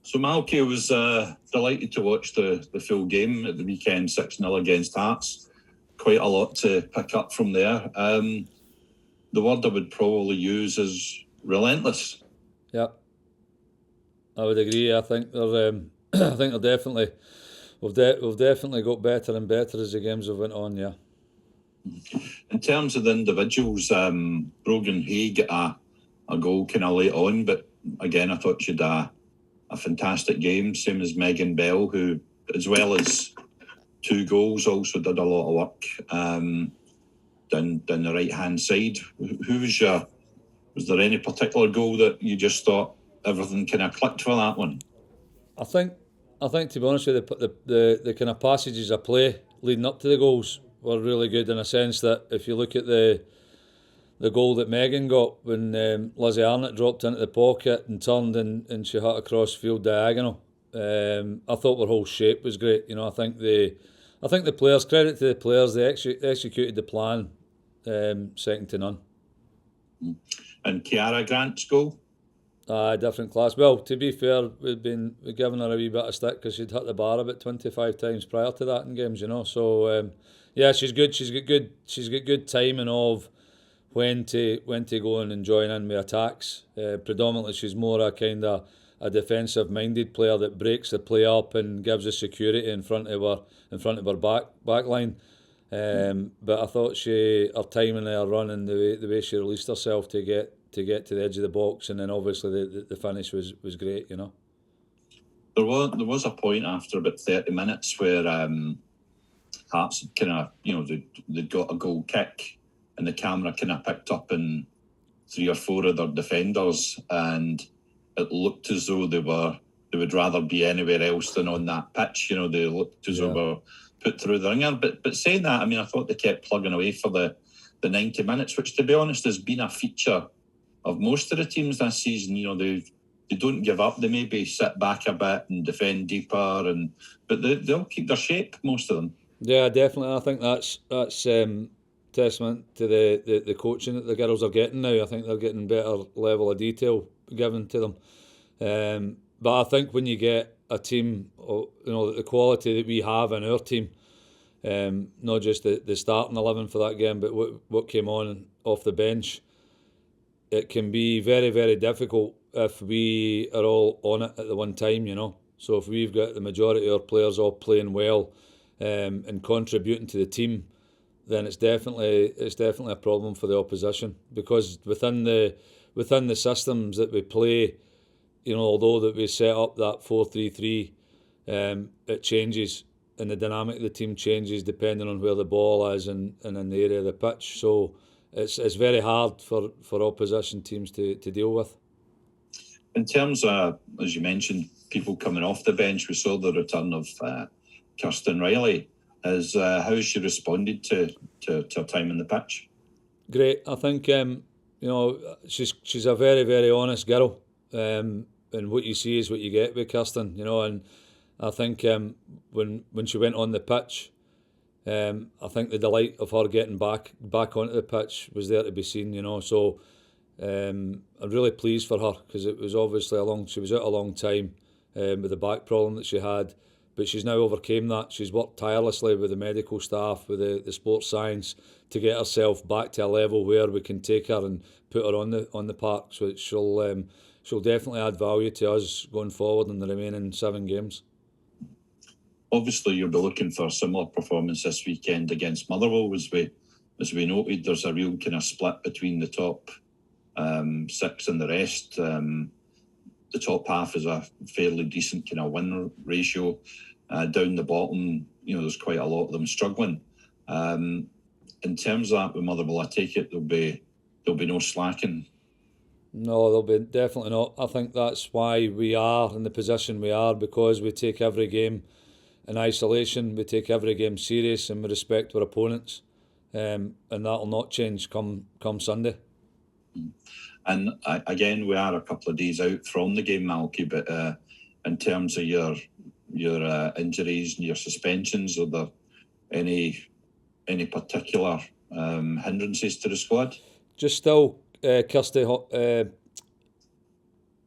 So Malky, was delighted to watch the full game at the weekend, 6-0 against Hearts. Quite a lot to pick up from there. The word I would probably use is relentless. Yeah, I would agree. I think they're, they're definitely, we've definitely got better and better as the games have went on. Yeah. In terms of the individuals, Brogan Hay got a goal kind of late on, but again, I thought she had a fantastic game, same as Megan Bell, who, as well as 2 goals, also did a lot of work down the right-hand side. Who was there any particular goal that you just thought everything kind of clicked for that one? I think to be honest with you, the kind of passages of play leading up to the goals were really good, in a sense that if you look at the goal that Megan got when Lizzie Arnott dropped into the pocket and turned and she hit across field diagonal, I thought her whole shape was great. You know, I think the players, credit to the players, they executed the plan second to none. And Kiara Grant's goal? Different class. Well, to be fair, we've given her a wee bit of stick because she'd hit the bar about 25 times prior to that in games, you know. So yeah, she's good. She's got good timing of when to go and join in with attacks. Predominantly, she's more a kind of a defensive-minded player that breaks the play up and gives us security in front of her back line. But I thought her timing there, running the way she released herself to get to the edge of the box, and then obviously the finish was great, you know. There was a point after about 30 minutes where Hearts kind of, you know, they'd got a goal kick and the camera kind of picked up in 3 or 4 of their defenders, and it looked as though they would rather be anywhere else than on that pitch. You know, they looked as though they were put through the ringer. But saying that, I mean, I thought they kept plugging away for the 90 minutes, which, to be honest, has been a feature of most of the teams this season. You know, they don't give up. They maybe sit back a bit and defend deeper, but they'll keep their shape, most of them. Yeah, definitely. I think that's testament to the coaching that the girls are getting now. I think they're getting better level of detail given to them. But I think when you get a team, you know, the quality that we have in our team, not just the starting 11 for that game, but what came on off the bench, it can be very, very difficult if we are all on it at the one time, you know. So if we've got the majority of our players all playing well and contributing to the team, then it's definitely a problem for the opposition, because within the systems that we play, you know, although that we set up that 4-3-3, it changes, and the dynamic of the team changes depending on where the ball is and in the area of the pitch. So it's very hard for opposition teams to deal with. In terms of, as you mentioned, people coming off the bench, we saw the return of Kirsten Riley. How she responded to her time in the pitch? Great. I think you know, she's a very, very honest girl, and what you see is what you get with Kirsten, you know. And I think when she went on the pitch, I think the delight of her getting back onto the pitch was there to be seen, you know. So I'm really pleased for her, because it was obviously she was out a long time with the back problem that she had. But she's now overcame that. She's worked tirelessly with the medical staff, with the sports science, to get herself back to a level where we can take her and put her on the park. So she'll definitely add value to us going forward in the remaining 7 games. Obviously, you'll be looking for a similar performance this weekend against Motherwell. As we noted, there's a real kind of split between the top 6 and the rest. The top half is a fairly decent kind of win ratio. Down the bottom, you know, there's quite a lot of them struggling. In terms of that with Motherwell, I take it there'll be no slacking. No, there'll be definitely not. I think that's why we are in the position we are, because we take every game in isolation, we take every game serious, and we respect our opponents, and that'll not change come Sunday. And again, we are a couple of days out from the game, Malky, but in terms of your injuries and your suspensions, are there any particular hindrances to the squad? Just still Kirsty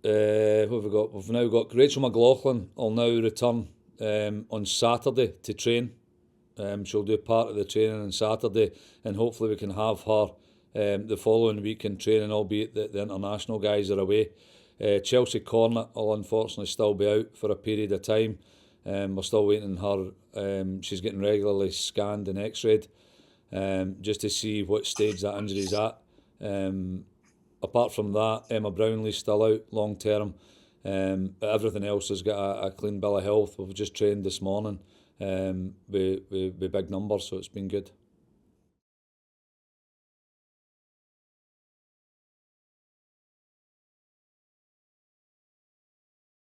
who have we got? We've now got Rachel McLaughlin will now return on Saturday to train. She'll do part of the training on Saturday, and hopefully we can have her the following week in training, albeit that the international guys are away. Chelsea Cornett will unfortunately still be out for a period of time. We're still waiting on her. She's getting regularly scanned and x-rayed just to see what stage that injury's at. Apart from that, Emma Brownlee's still out long term. But everything else has got a clean bill of health. We've just trained this morning with big numbers, so it's been good.